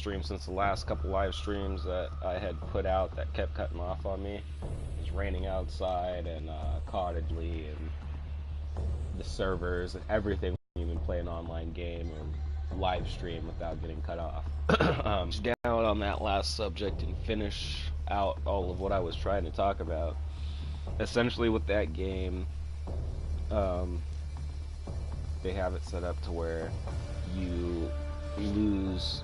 stream since the last couple live streams that I had put out that kept cutting off on me. It was raining outside and Cottagely and the servers and everything. Even play an online game or live stream without getting cut off. Just down on that last subject and finish out all of what I was trying to talk about. Essentially, with that game, they have it set up to where you lose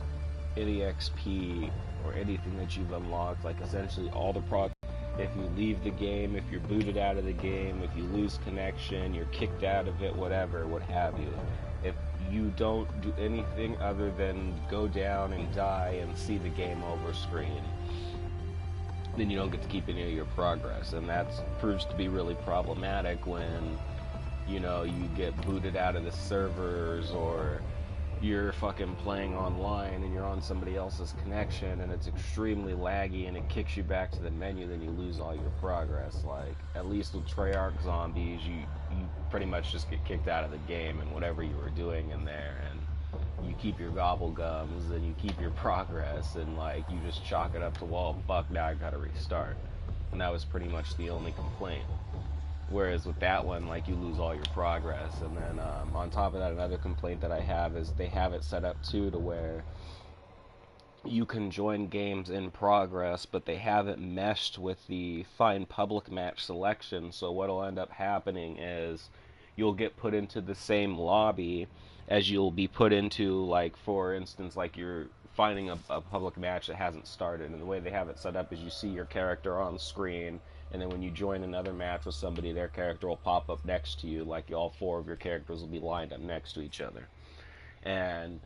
any XP or anything that you've unlocked, like essentially all the if you leave the game, if you're booted out of the game, if you lose connection, you're kicked out of it, whatever, what have you. If you don't do anything other than go down and die and see the game over screen, then you don't get to keep any of your progress, and that proves to be really problematic when, you know, you get booted out of the servers, or you're fucking playing online and you're on somebody else's connection and it's extremely laggy and it kicks you back to the menu, then you lose all your progress. Like, at least with Treyarch Zombies, you pretty much just get kicked out of the game and whatever you were doing in there, and you keep your gobble gums and you keep your progress, and like you just chalk it up to, well, fuck, now I gotta restart. And that was pretty much the only complaint. Whereas with that one, like, you lose all your progress. And then on top of that, another complaint that I have is they have it set up too to where you can join games in progress, but they haven't meshed with the find public match selection. So what'll end up happening is you'll get put into the same lobby as you'll be put into, like, for instance, like you're finding a public match that hasn't started. And the way they have it set up is you see your character on screen, and then when you join another match with somebody, their character will pop up next to you, like all four of your characters will be lined up next to each other. And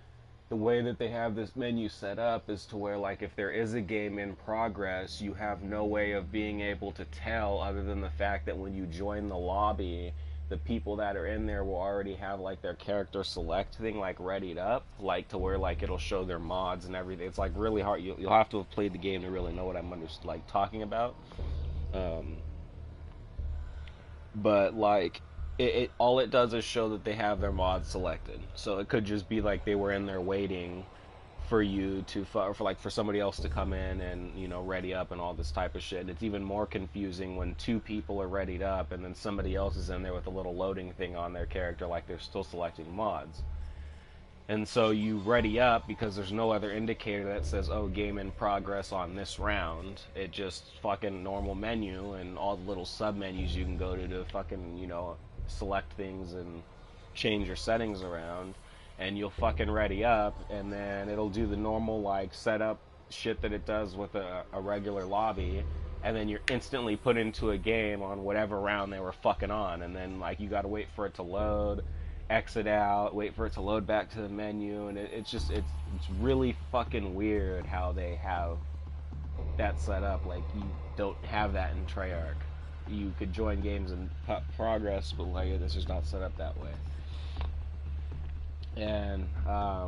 the way that they have this menu set up is to where, like, if there is a game in progress, you have no way of being able to tell other than the fact that when you join the lobby, the people that are in there will already have, like, their character select thing, like, readied up, like, to where, like, it'll show their mods and everything. It's, like, really hard. You'll have to have played the game to really know what I'm talking about. But like it all it does is show that they have their mods selected. So it could just be like they were in there waiting for you to for somebody else to come in and, you know, ready up and all this type of shit. And it's even more confusing when two people are readied up and then somebody else is in there with a little loading thing on their character, like they're still selecting mods. And so you ready up because there's no other indicator that says, oh, game in progress on this round. It just fucking normal menu and all the little sub-menus you can go to fucking, you know, select things and change your settings around. And you'll fucking ready up, and then it'll do the normal, like, setup shit that it does with a regular lobby. And then you're instantly put into a game on whatever round they were fucking on. And then, like, you gotta wait for it to load, exit out, wait for it to load back to the menu, and it's really fucking weird how they have that set up. Like, you don't have that in Treyarch. You could join games in progress, but like, this is not set up that way. And I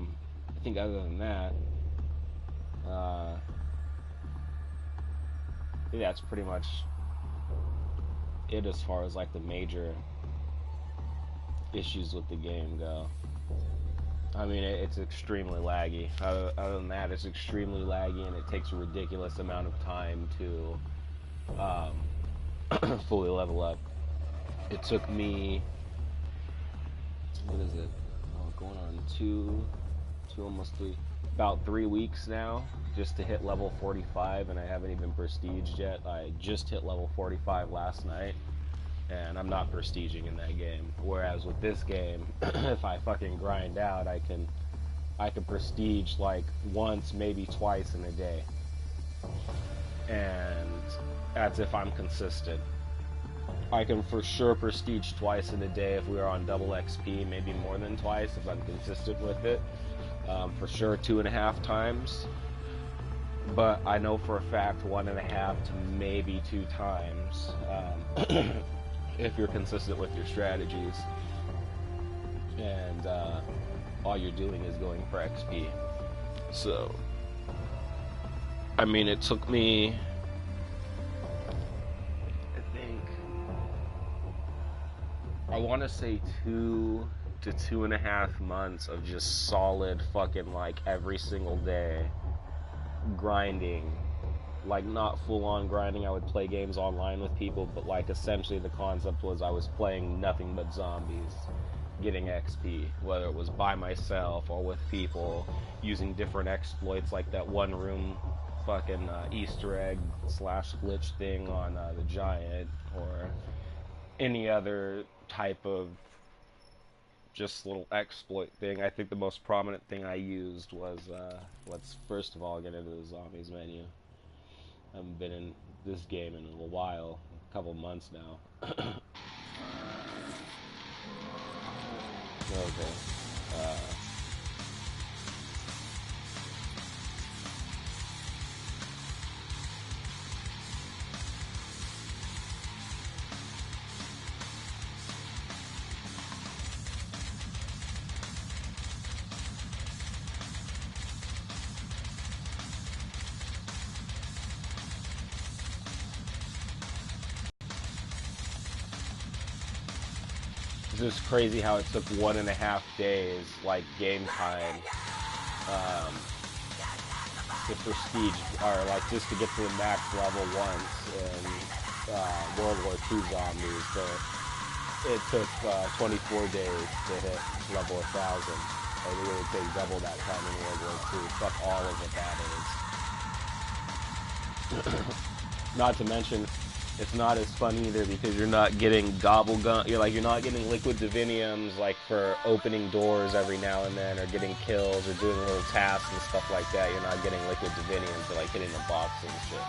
think other than that, I think that's pretty much it as far as like the major issues with the game go. I mean, it's extremely laggy. Other than that, it's extremely laggy, and it takes a ridiculous amount of time to fully level up. It took me, what is it? Oh, going on almost about 3 weeks now just to hit level 45, and I haven't even prestiged yet. I just hit level 45 last night, and I'm not prestiging in that game. Whereas with this game, if I fucking grind out, I can prestige like once, maybe twice in a day. And that's if I'm consistent. I can for sure prestige twice in a day if we are on double XP, maybe more than twice if I'm consistent with it. For sure 2.5 times. But I know for a fact 1.5 to maybe 2 times. If you're consistent with your strategies and all you're doing is going for XP. So, I mean, it took me, I want to say 2 to 2.5 months of just solid fucking, like, every single day grinding, like not full-on grinding. I would play games online with people, but like essentially the concept was I was playing nothing but zombies, getting XP, whether it was by myself or with people, using different exploits like that one room fucking Easter egg slash glitch thing on the Giant, or any other type of just little exploit thing. I think the most prominent thing I used was, let's first of all get into the zombies menu. I haven't been in this game in a while, a couple months now. Okay. It's just crazy how it took 1.5 days, like game time, to prestige, or like just to get to the max level once in World War II zombies, but it took 24 days to hit level 1,000. Like it would take double that time in World War II. Fuck all of what that is. Not to mention, it's not as fun either because you're not getting gobble gun. You're not getting liquid diviniums like for opening doors every now and then, or getting kills, or doing little tasks and stuff like that. You're not getting liquid diviniums for like hitting the box and shit.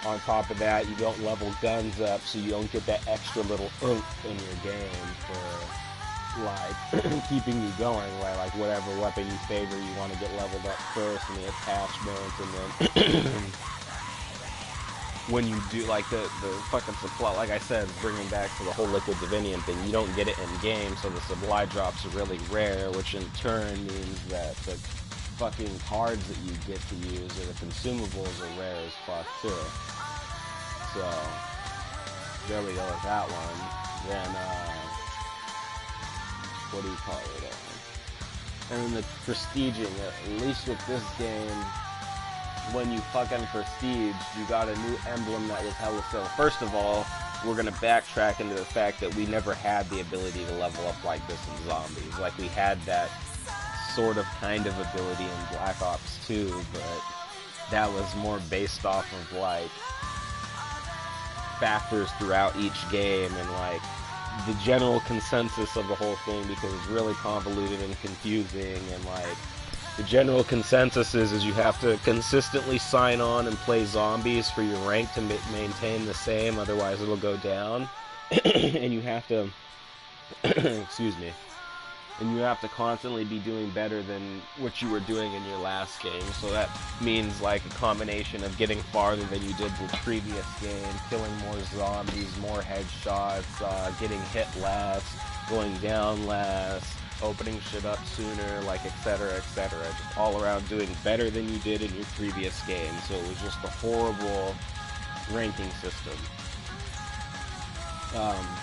On top of that, you don't level guns up, so you don't get that extra little oomph in your game for like keeping you going. Right, like whatever weapon you favor, you want to get leveled up first, and the attachments, and then. When you do, like, the fucking supply, like I said, bringing back to the whole liquid divinium thing, you don't get it in game, so the supply drops are really rare, which in turn means that the fucking cards that you get to use, or the consumables, are rare as fuck too. So there we go with that one. Then what do you call it? And then the prestiging, at least with this game, when you fucking prestige, you got a new emblem that was hella so. First of all, we're gonna backtrack into the fact that we never had the ability to level up like this in zombies. Like, we had that sort of kind of ability in Black Ops 2, but that was more based off of like factors throughout each game, and like the general consensus of the whole thing, because it's really convoluted and confusing, and like the general consensus is you have to consistently sign on and play zombies for your rank to maintain the same, otherwise it'll go down. And you have to, excuse me, and you have to constantly be doing better than what you were doing in your last game. So that means like a combination of getting farther than you did the previous game, killing more zombies, more headshots, getting hit less, going down less, opening shit up sooner, like etc., etc. Just all around doing better than you did in your previous game. So it was just a horrible ranking system.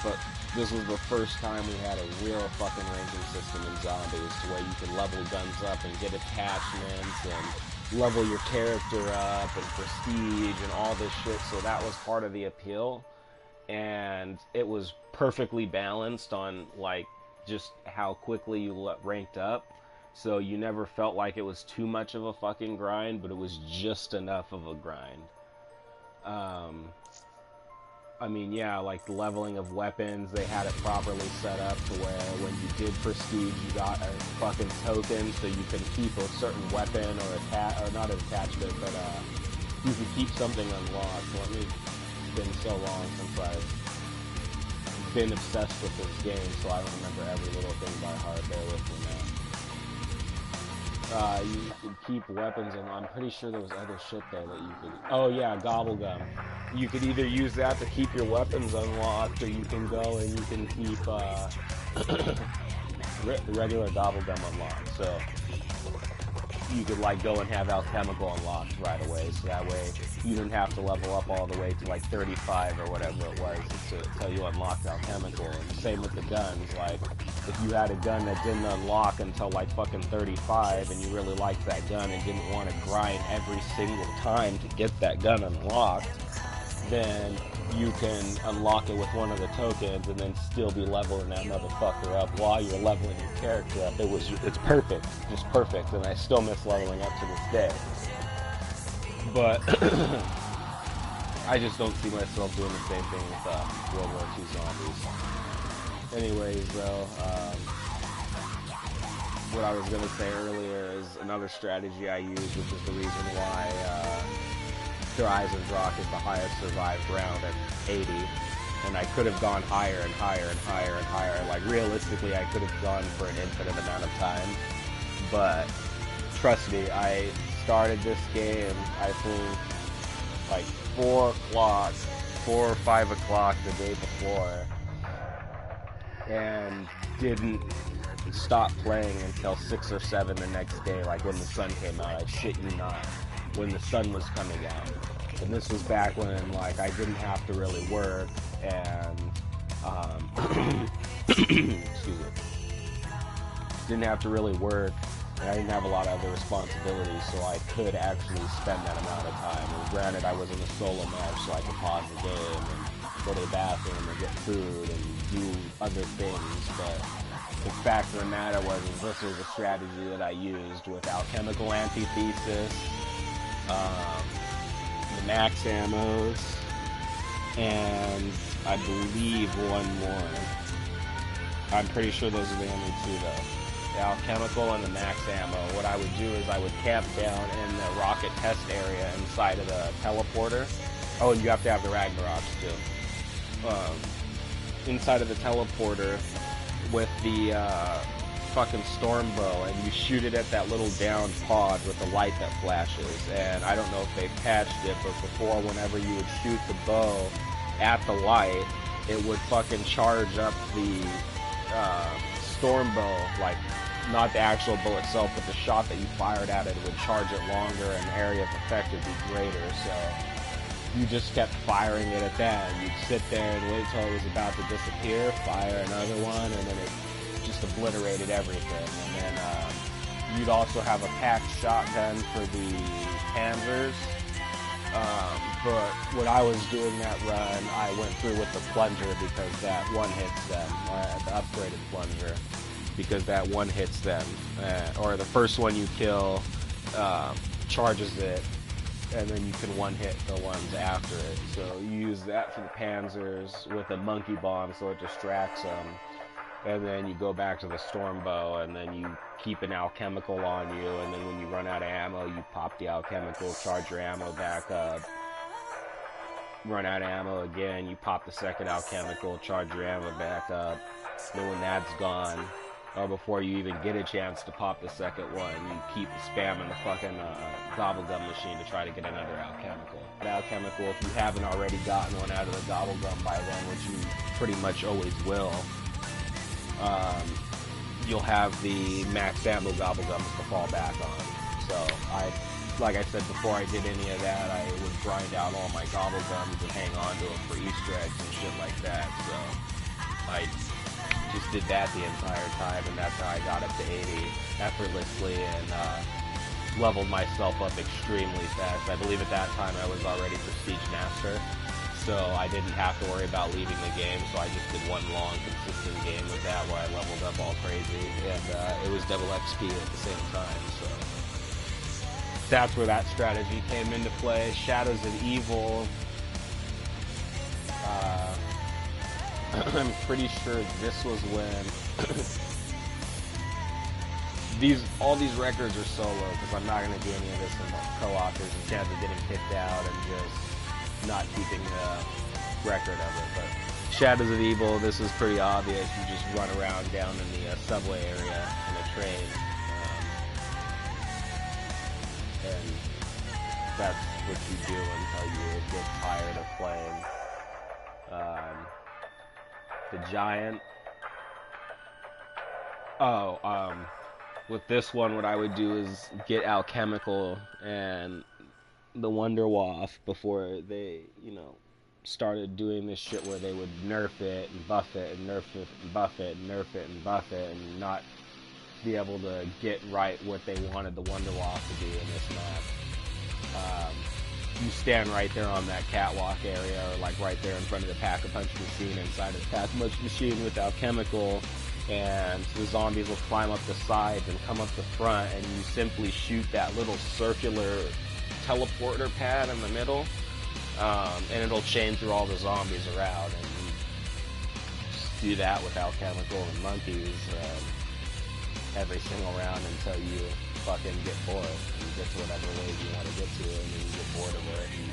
But this was the first time we had a real fucking ranking system in zombies, to where you can level guns up and get attachments and level your character up and prestige and all this shit. So that was part of the appeal, and it was perfectly balanced on like just how quickly you ranked up, so you never felt like it was too much of a fucking grind, but it was just enough of a grind. I mean, yeah, like the leveling of weapons, they had it properly set up to where when you did prestige, you got a fucking token, so you can keep a certain weapon or not an attachment, but you can keep something unlocked. Well, I mean, it's been so long since I've been obsessed with this game, so I don't remember every little thing by heart. Bear with me now. You could keep weapons, and I'm pretty sure there was other shit there that you could. Oh yeah, Gobblegum. You could either use that to keep your weapons unlocked, or you can go and you can keep regular Gobblegum unlocked. So you could like go and have alchemical unlocked right away, so that way you didn't have to level up all the way to like 35 or whatever it was until you unlocked alchemical. And same with the guns, like if you had a gun that didn't unlock until like fucking 35 and you really liked that gun and didn't want to grind every single time to get that gun unlocked, then you can unlock it with one of the tokens and then still be leveling that motherfucker up while you're leveling your character up. It's perfect, just perfect, and I still miss leveling up to this day. But I just don't see myself doing the same thing with World War II zombies. Anyways, though, what I was gonna say earlier is another strategy I use, which is the reason why Horizon Rock is the highest survived round at 80, and I could have gone higher and higher and higher and higher. Like, realistically, I could have gone for an infinite amount of time, but trust me, I started this game, I think, like 4 or 5 o'clock the day before, and didn't stop playing until 6 or 7 the next day, like when the sun came out. I shit you not. When the sun was coming out. And this was back when, like, I didn't have to really work, and, excuse me, didn't have to really work, and I didn't have a lot of other responsibilities, so I could actually spend that amount of time. And granted, I was in a solo match, so I could pause the game and go to the bathroom and get food and do other things, but the fact of the matter was, this was a strategy that I used with Alchemical Antithesis, the max ammos, and I believe one more. I'm pretty sure those are the only 2 though. The alchemical and the max ammo. What I would do is I would camp down in the rocket test area inside of the teleporter. Oh, and you have to have the Ragnaroks too. Inside of the teleporter with the fucking storm bow, and you shoot it at that little downed pod with the light that flashes. And I don't know if they patched it, but before, whenever you would shoot the bow at the light, it would fucking charge up the storm bow, like not the actual bow itself, but the shot that you fired at it would charge it longer, and the area of effect would be greater. So you just kept firing it at that, and you'd sit there and wait till it was about to disappear, fire another one, and then it just obliterated everything. And then you'd also have a packed shotgun for the Panzers. But when I was doing that run, I went through with the plunger because that one hits them, the upgraded plunger, because that one hits them, or the first one you kill charges it, and then you can one-hit the ones after it. So you use that for the Panzers with a monkey bomb so it distracts them. And then you go back to the storm bow, and then you keep an alchemical on you, and then when you run out of ammo, you pop the alchemical, charge your ammo back up. Run out of ammo again, you pop the second alchemical, charge your ammo back up. Then when that's gone, or before you even get a chance to pop the second one, you keep spamming the fucking gobblegum machine to try to get another alchemical. That alchemical, if you haven't already gotten one out of the gobblegum by then, which you pretty much always will, you'll have the max ammo gobblegums to fall back on. So like I said before, I did any of that, I would grind out all my gobblegums and hang on to them for Easter eggs and shit like that. So I just did that the entire time, and that's how I got up to 80 effortlessly and leveled myself up extremely fast. I believe at that time I was already Prestige Master, so I didn't have to worry about leaving the game, so I just did one long, consistent game with that where I leveled up all crazy, and it was double XP at the same time, so that's where that strategy came into play. Shadows of Evil, I'm pretty sure this was when all these records are solo, because I'm not going to do any of this in co-op. There's a chance of getting kicked out and just not keeping the record of it. But Shadows of Evil, this is pretty obvious. You just run around down in the subway area in a train, and that's what you do until you get tired of playing. The Giant. with this one, what I would do is get Alchemical and the Wonderwaff before they, started doing this shit where they would nerf it and buff it and nerf it and buff it and nerf it and buff it and not be able to get right what they wanted the Wonderwaff to do in this map. You stand right there on that catwalk area, or like right there in front of the Pack-a-Punch machine, inside of the Pack-a-Punch machine with Alchemical, and the zombies will climb up the sides and come up the front, and you simply shoot that little circular teleporter pad in the middle, and it'll chain through all the zombies around, and you just do that with Alchemical and monkeys every single round until you fucking get bored and you get to whatever wave you want to get to, and then you get bored of it and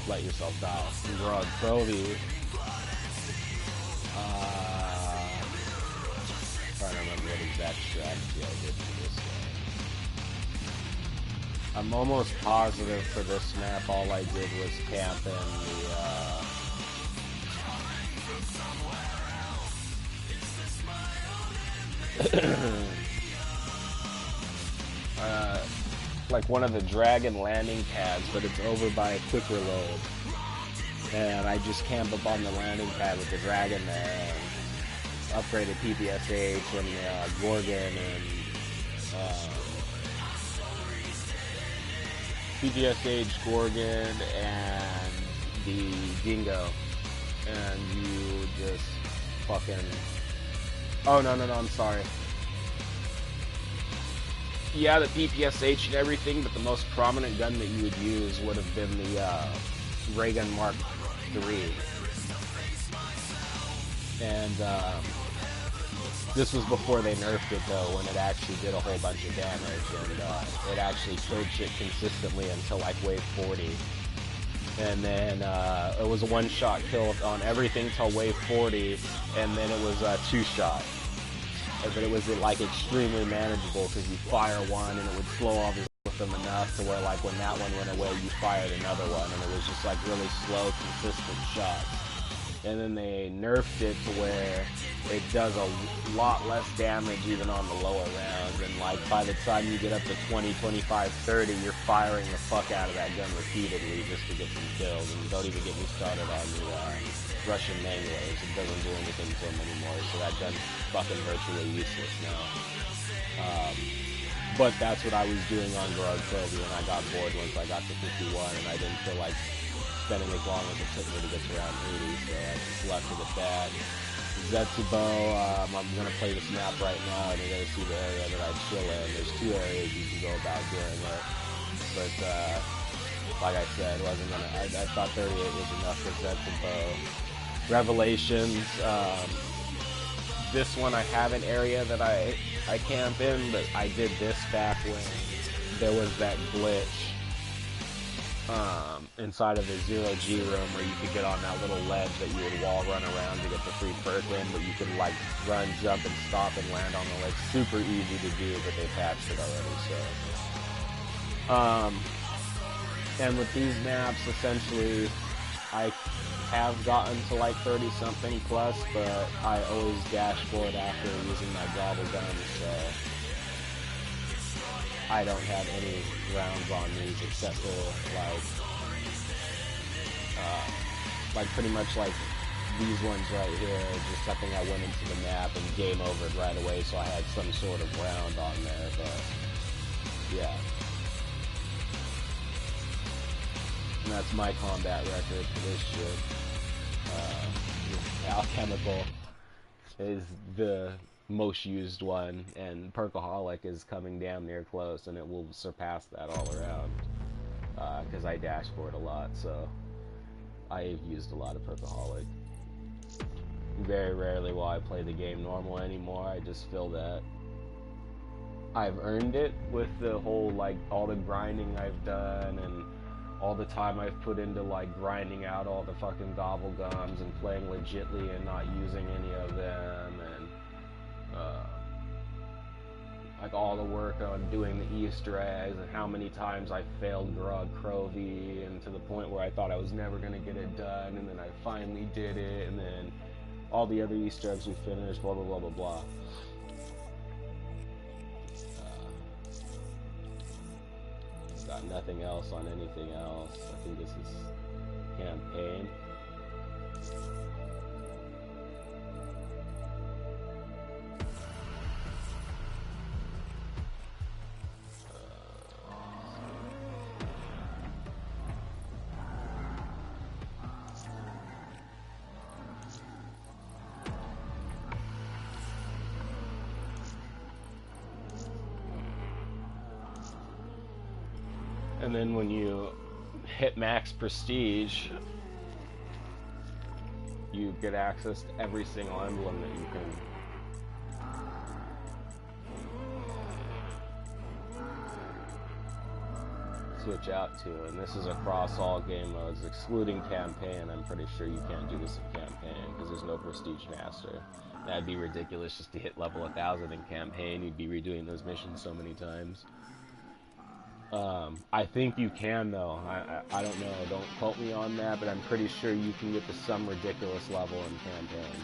let yourself die. And Grog Crovey, trying to remember what exact strategy I did for this one. I'm almost positive for this map all I did was camp in like one of the dragon landing pads, but it's over by a quicker load. And I just camp up on the landing pad with the dragon there and upgraded PPSH and Gorgon and PPSH, Gorgon, and the Dingo. And you just fucking... Oh, no, I'm sorry. Yeah, the PPSH and everything, but the most prominent gun that you would use would have been the Raygun Mark III. And this was before they nerfed it, though, when it actually did a whole bunch of damage, and it actually killed shit consistently until like wave 40. And then it was a one-shot kill on everything till wave 40, and then it was a two-shot. But it was like extremely manageable because you fire one and it would slow off with them enough to where like when that one went away you fired another one, and it was just like really slow, consistent shots. And then they nerfed it to where it does a lot less damage even on the lower rounds, and like by the time you get up to 20, 25, 30, you're firing the fuck out of that gun repeatedly just to get some kills. And don't even get me started on the Russian Manglers. It doesn't do anything for them anymore, so that gun's fucking virtually useless now. But that's what I was doing on Grog Crovey, and I got bored once I got to 51, and I didn't feel like spending as long as it took me to get to round 80, so I just left it at that. Zetsubo, I'm going to play this map right now, and you're going to see the area that I chill in. There's two areas you can go about doing it, but like I said, wasn't gonna. I thought 38 was enough for Zetsubo. Revelations, this one I have an area that I camp in, but I did this back when there was that glitch inside of the 0G room where you could get on that little ledge that you would wall run around to get the free perk in, but you could like run, jump, and stop and land on the ledge. Super easy to do, but they patched it already, so. And with these maps, essentially, I have gotten to like 30-something plus, but I always dashboard after using my gobble gun, so I don't have any rounds on these except for like pretty much like these ones right here, just something I went into the map and game overed right away, so I had some sort of round on there, but yeah. And that's my combat record for this shit. Alchemical is the most used one, and Perkaholic is coming damn near close, and it will surpass that all around. Because I dashboard a lot, so I've used a lot of Perkaholic. Very rarely will I play the game normal anymore. I just feel that I've earned it with the whole, like, all the grinding I've done and all the time I've put into like grinding out all the fucking gobble gums and playing legitly and not using any of them, and like all the work on doing the Easter eggs and how many times I failed Grog Crovey, and to the point where I thought I was never gonna get it done, and then I finally did it, and then all the other Easter eggs we finished, blah blah blah blah blah. got nothing else on anything else. I think this is campaign. And then when you hit max prestige, you get access to every single emblem that you can switch out to. And this is across all game modes, excluding campaign. I'm pretty sure you can't do this in campaign because there's no prestige master. That'd be ridiculous just to hit level 1000 in campaign. You'd be redoing those missions so many times. I think you can though. I don't know. Don't quote me on that, but I'm pretty sure you can get to some ridiculous level in campaign.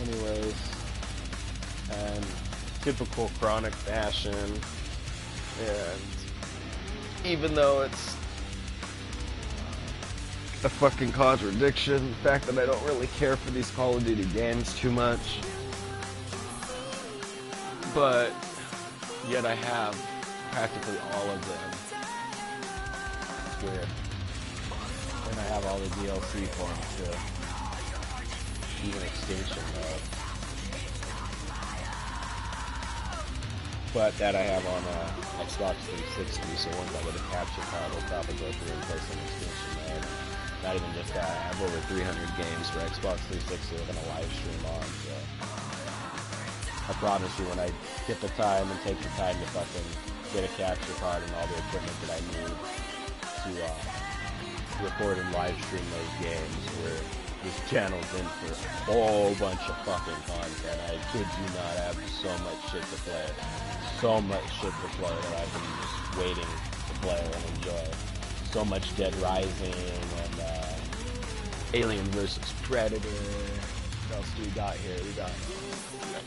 Anyways, and typical Chronic fashion, and even though it's a fucking contradiction, the fact that I don't really care for these Call of Duty games too much, but yet I have practically all of them. It's weird. And I have all the DLC for them too. Even Extinction mode. But that I have on Xbox 360, so once I get a capture card, I'll probably go through and play some Extinction mode. Not even just that, I have over 300 games for Xbox 360 we're gonna live stream on, so I promise you when I get the time and take the time to fucking get a capture card and all the equipment that I need to record and live stream those games, where this channel's in for a whole bunch of fucking content. I kid you not, I have so much shit to play. So much shit to play that I've been just waiting to play and enjoy. So much Dead Rising and Alien vs. Predator. What else do we got here? We got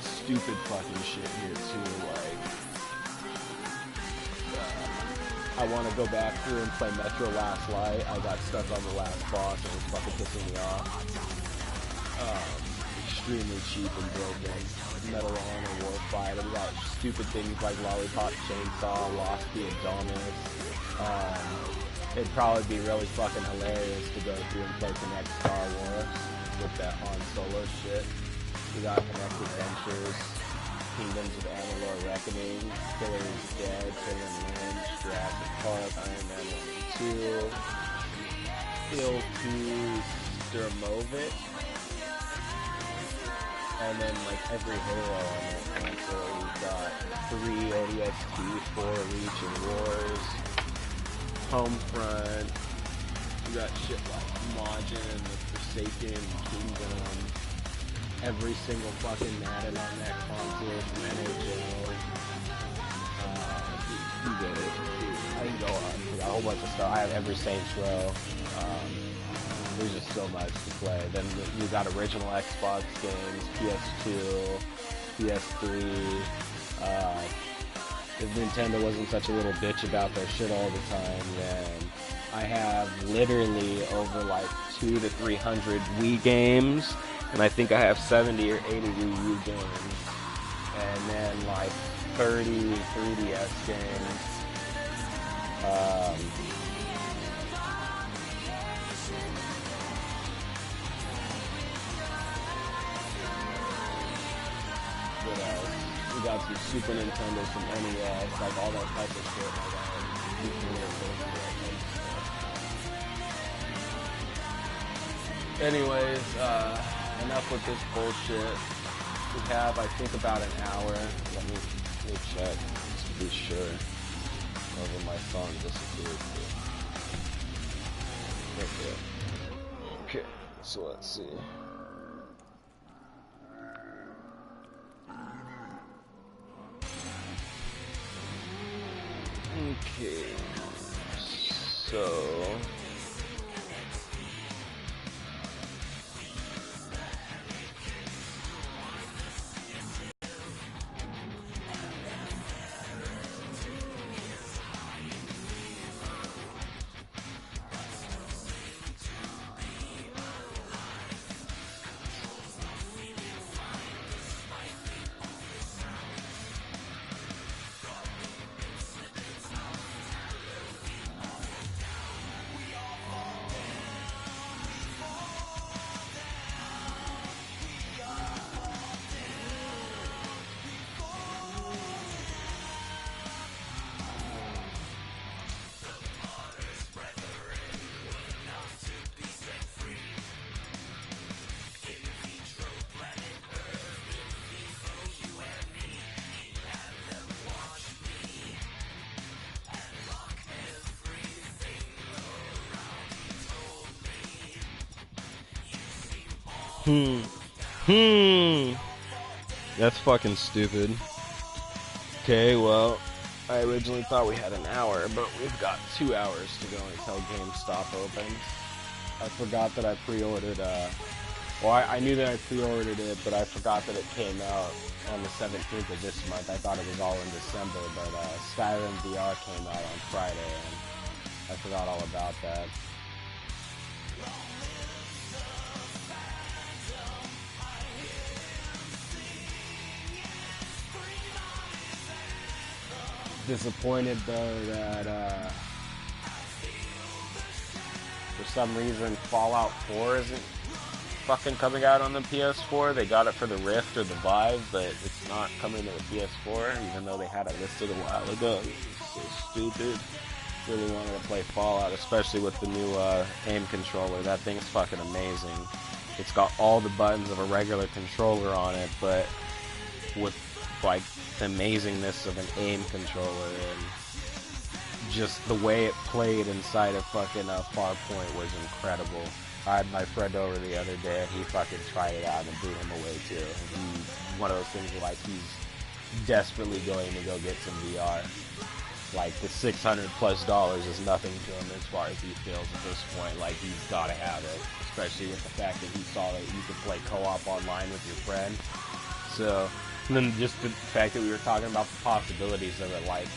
stupid fucking shit here too, like I want to go back through and play Metro Last Light. I got stuck on the last boss and it was fucking pissing me off. Extremely cheap and broken. Medal of Honor Warfighter. We got stupid things like Lollipop Chainsaw, Lost the Adonis. It'd probably be really fucking hilarious to go through and play Connect Star Wars with that Han Solo shit. We got Connect Adventures, Kingdoms of Amalur Reckoning, Killer's Dead, Killing Lynch, Jurassic Park, Iron Man 1 and 2, Ill 2, Sturmovik, and then like every Halo on that console. We've got 3 ODST, 4 Reach and Wars, Homefront. We got shit like Majin, the Forsaken, Kingdom, every single fucking Madden on that console from NHL. You get it. I can go on. We got a whole bunch of stuff. I have every Saints Row. There's just so much to play. Then you got original Xbox games, PS2, PS3. If Nintendo wasn't such a little bitch about their shit all the time, then I have literally over like 200 to 300 Wii games, and I think I have 70 or 80 Wii U games, and then like 30 3DS games. What else? We got some Super Nintendo, some NES, like all that type of shit. Anyways, enough with this bullshit. We have, I think, about an hour. Let me check just to be sure. Over my phone disappeared. Okay, so let's see. Okay, so Hmm. That's fucking stupid. Okay, well, I originally thought we had an hour, but we've got 2 hours to go until GameStop opens. I forgot that I pre-ordered, well, I knew that I pre-ordered it, but I forgot that it came out on the 17th of this month. I thought it was all in December, but Skyrim VR came out on Friday, and I forgot all about that. Disappointed though that for some reason Fallout 4 isn't fucking coming out on the PS4. They got it for the Rift or the Vive, but it's not coming to the PS4, even though they had it listed a while ago. It's so stupid. Really wanted to play Fallout, especially with the new aim controller. That thing's fucking amazing. It's got all the buttons of a regular controller on it, but with like the amazingness of an aim controller and just the way it played inside of fucking Farpoint was incredible. I had my friend over the other day and he fucking tried it out and it blew him away too. One of those things where like he's desperately going to go get some VR. Like the $600+ is nothing to him as far as he feels at this point. Like he's gotta have it, especially with the fact that he saw that you could play co-op online with your friend. So, and then just the fact that we were talking about the possibilities of it, like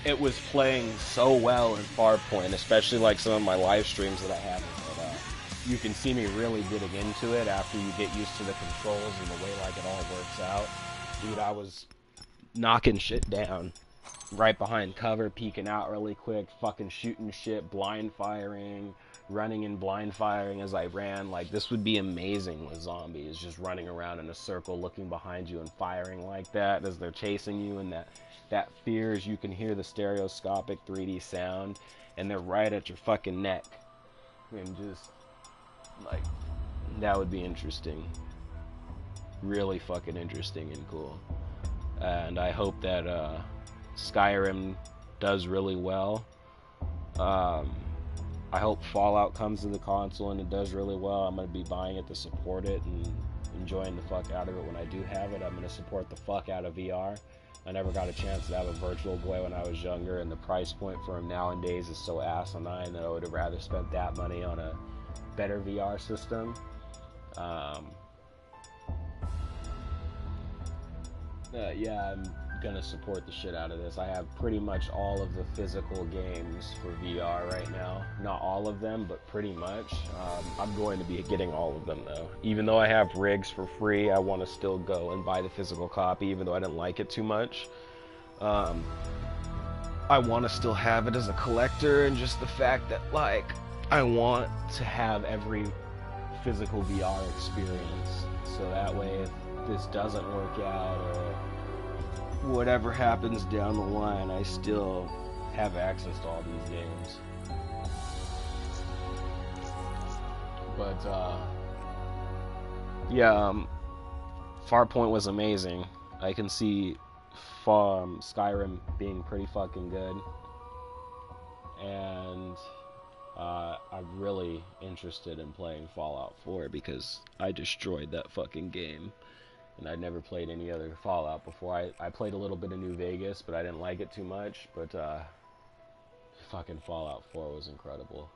it was playing so well in Farpoint, especially like some of my live streams that I have. You can see me really getting into it after you get used to the controls and the way like it all works out. Dude, I was knocking shit down right behind cover, peeking out really quick, fucking shooting shit, blind firing, running and blind firing as I ran. Like, this would be amazing with zombies, just running around in a circle, looking behind you and firing like that as they're chasing you, and that fears you can hear the stereoscopic 3D sound, and they're right at your fucking neck. And just, like, that would be interesting. Really fucking interesting and cool. And I hope that, Skyrim does really well. I hope Fallout comes to the console and it does really well. I'm going to be buying it to support it and enjoying the fuck out of it when I do have it. I'm going to support the fuck out of VR. I never got a chance to have a Virtual Boy when I was younger, and the price point for him nowadays is so asinine that I would have rather spent that money on a better VR system. Yeah, I'm gonna support the shit out of this. I have pretty much all of the physical games for VR right now. Not all of them, but pretty much. I'm going to be getting all of them though. Even though I have rigs for free, I want to still go and buy the physical copy, even though I didn't like it too much. I want to still have it as a collector, and just the fact that, like, I want to have every physical VR experience. So that way, if this doesn't work out or whatever happens down the line, I still have access to all these games. But yeah, Farpoint was amazing. I can see Skyrim being pretty fucking good, and I'm really interested in playing Fallout 4 because I destroyed that fucking game. And I'd never played any other Fallout before. I played a little bit of New Vegas, but I didn't like it too much. But fucking Fallout 4 was incredible.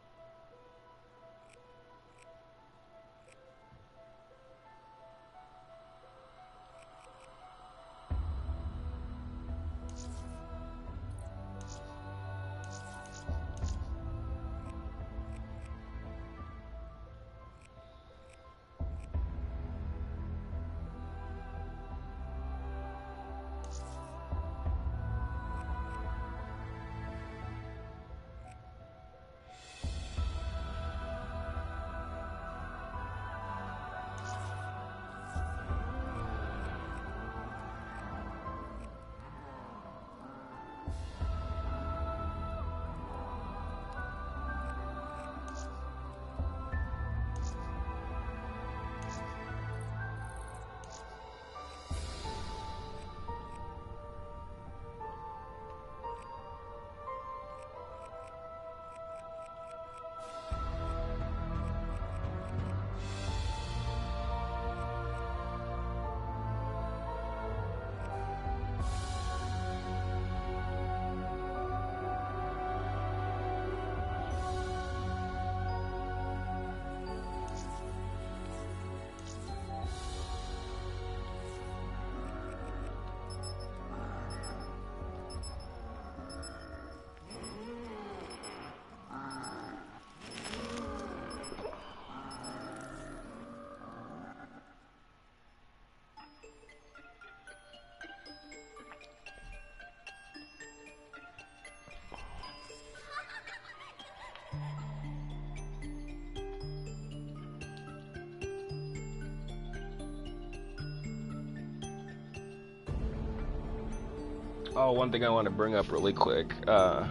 Oh, one thing I want to bring up really quick. I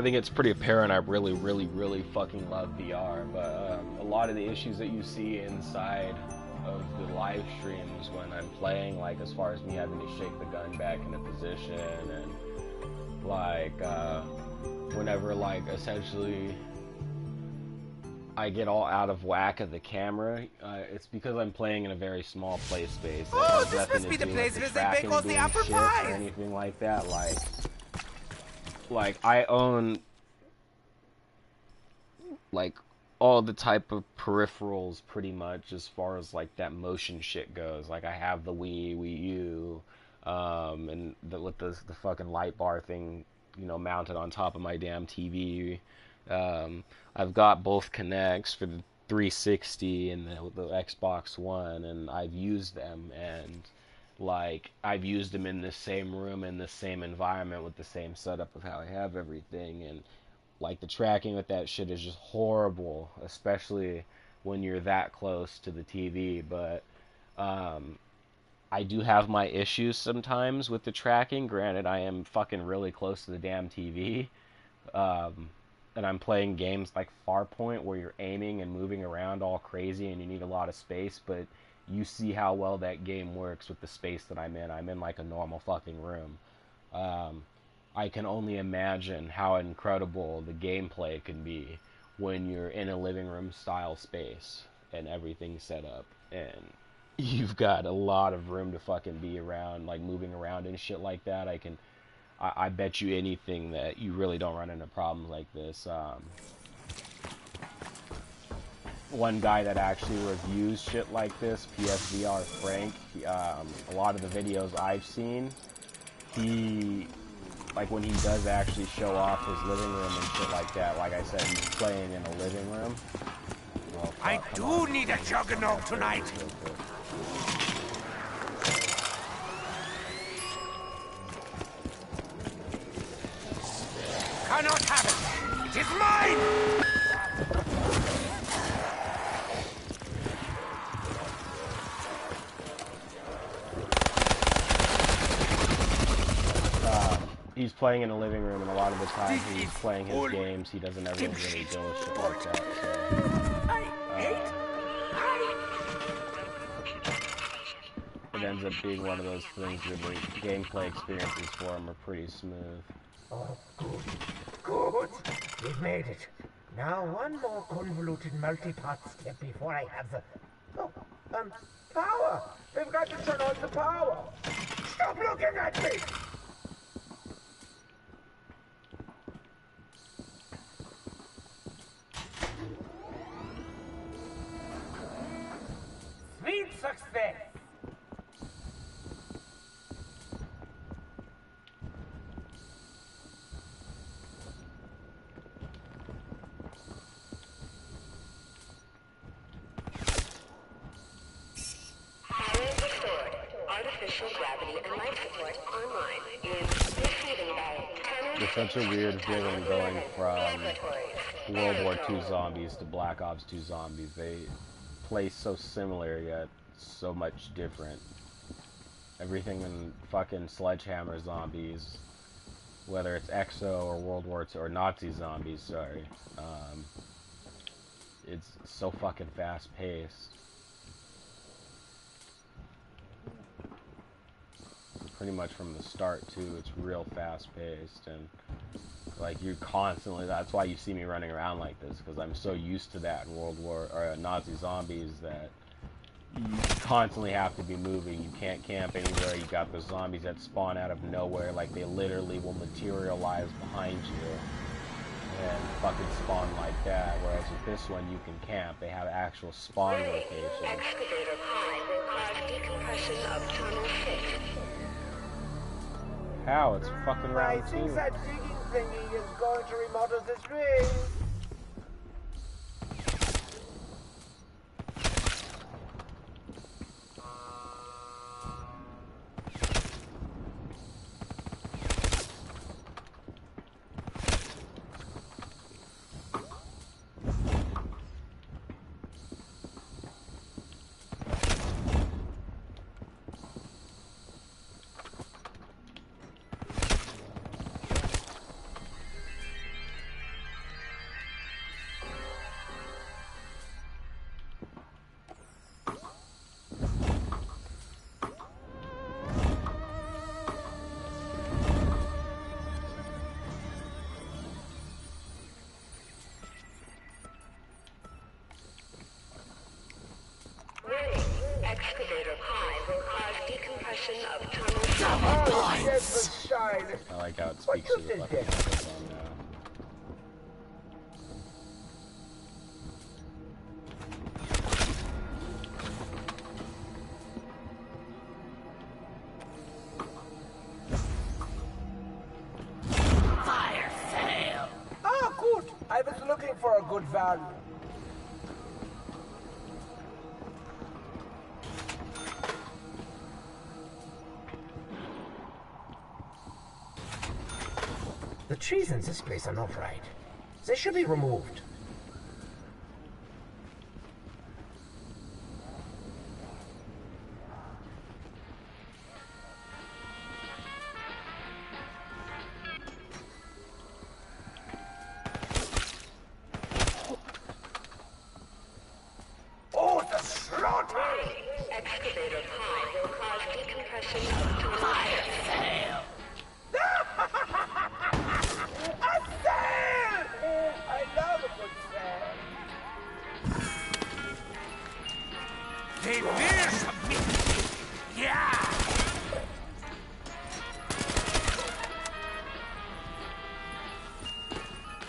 think it's pretty apparent I really, really, really fucking love VR, but a lot of the issues that you see inside of the live streams when I'm playing, like as far as me having to shake the gun back into position and like whenever like essentially I get all out of whack of the camera, it's because I'm playing in a very small play space. Oh, this must be the place where they bake all the apple pie or anything like that. Like I own like all the type of peripherals pretty much as far as like that motion shit goes. Like I have the Wii U, and with the fucking light bar thing, you know, mounted on top of my damn TV. I've got both Kinects for the 360 and the Xbox One, and I've used them, and like I've used them in the same room in the same environment with the same setup of how I have everything, and like the tracking with that shit is just horrible, especially when you're that close to the TV. But I do have my issues sometimes with the tracking. Granted, I am fucking really close to the damn TV. And I'm playing games like Farpoint where you're aiming and moving around all crazy and you need a lot of space, but you see how well that game works with the space that I'm in. I'm in like a normal fucking room. I can only imagine how incredible the gameplay can be when you're in a living room style space and everything's set up and you've got a lot of room to fucking be around, like moving around and shit like that. I bet you anything that you really don't run into problems like this. One guy that actually reviews shit like this, PSVR Frank, a lot of the videos I've seen, he, like when he does actually show off his living room and shit like that, like I said, he's playing in a living room. Well, I do need a juggernaut tonight. Cannot have it. It is mine. He's playing in a living room, and a lot of the time he's playing his games, he doesn't ever really deal with shit like that, so it ends up being one of those things where the gameplay experiences for him are pretty smooth. Oh, good. Good. We've made it. Now one more convoluted multi-part step before I have the... Oh, power! We've got to turn on the power! Stop looking at me! Sweet success! Artificial gravity and life support online. Receiving about 10. It's such a weird feeling going from World War II zombies to Black Ops 2 zombies. They play so similar yet so much different. Everything in fucking Sledgehammer zombies, whether it's EXO or World War II or Nazi zombies, sorry, it's so fucking fast paced. Pretty much from the start too, it's real fast paced, and like you're constantly, that's why you see me running around like this, because I'm so used to that in World War or Nazi zombies that you constantly have to be moving. You can't camp anywhere. You got the zombies that spawn out of nowhere, like they literally will materialize behind you and fucking spawn like that, whereas with this one you can camp. They have actual spawn locations. Excavator pi will cause decompression of tunnel 6. How? It's fucking I round think 2. that digging thingy is going to remodel this ring. while. I like how it What speaks to use the is fucking this? microphone now. Ah, good. I was looking for a good value. The trees in this place are not right. They should be removed. Oh, the slaughter! Excavator pi will cause decompression of fire. A sail! I love a good sail. They will submit. Yeah!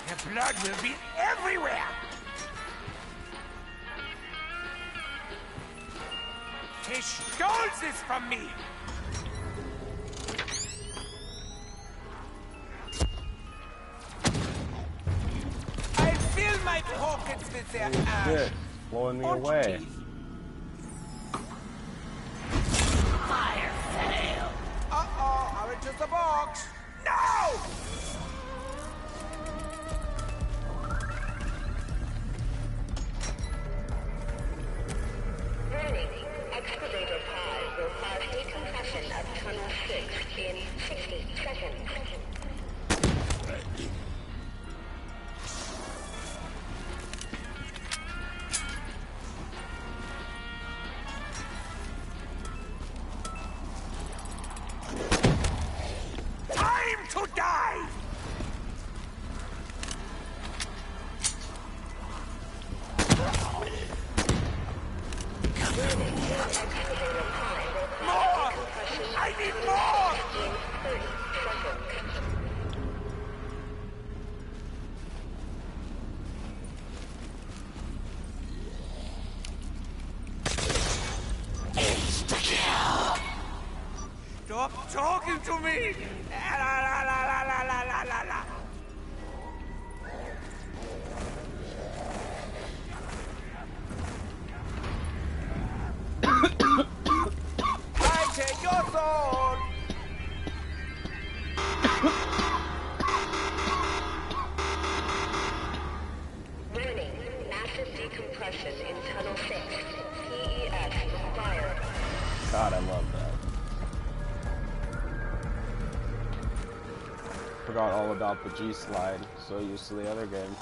The blood will be everywhere! He stole this from me! I fill my pockets with their ash. Shit, blowing me away. Fire fail! Uh-oh, I'm just a box. No! Warning. Excavator pi will cause decompression of tunnel 6 in 60 seconds. Time to die! More! I need more! Stop talking to me! La la la la la la la la la. I take your soul! Warning. Massive decompression in tunnel 6. PES required. God, I love that. Forgot all about the G-slide. So used to the other game.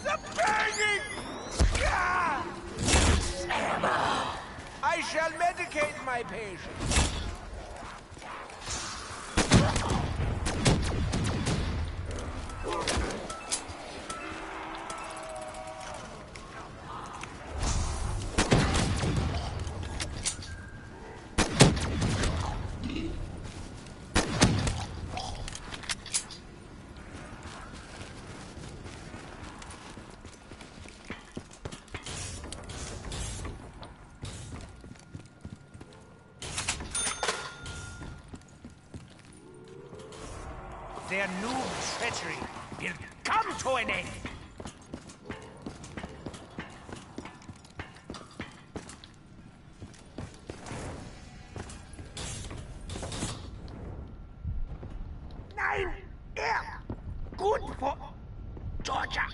The banging! Ah! I shall medicate my patient. Their new treachery will come to an end. Nein, good for Georgia.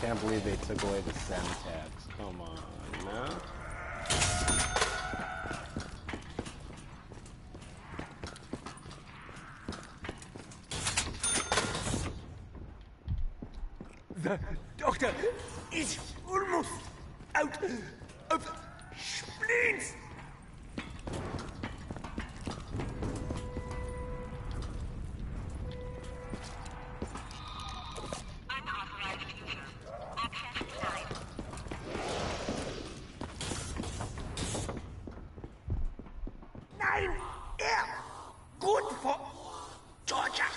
can't believe they took away the send tags. Come on, no? The doctor is almost out of spleens. Unauthorized user. Access denied. Nein, good for Georgia.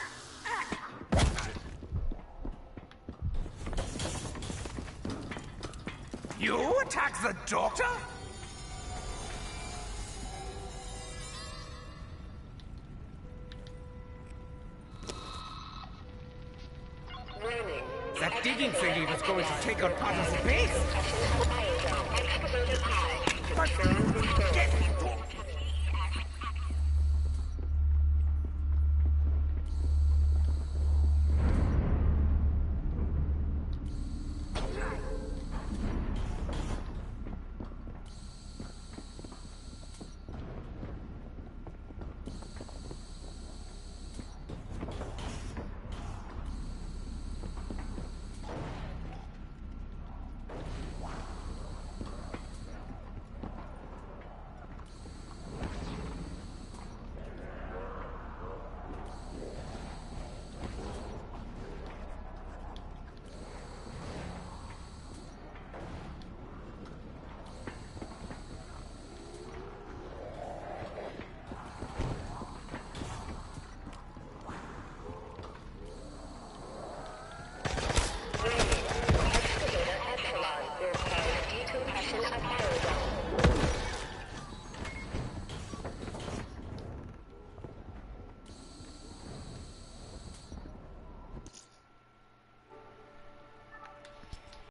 You attack the doctor? Warning. That digging thingy was going to take out part of the base. Concussion of biozone. Excavator high. But Zone restored. get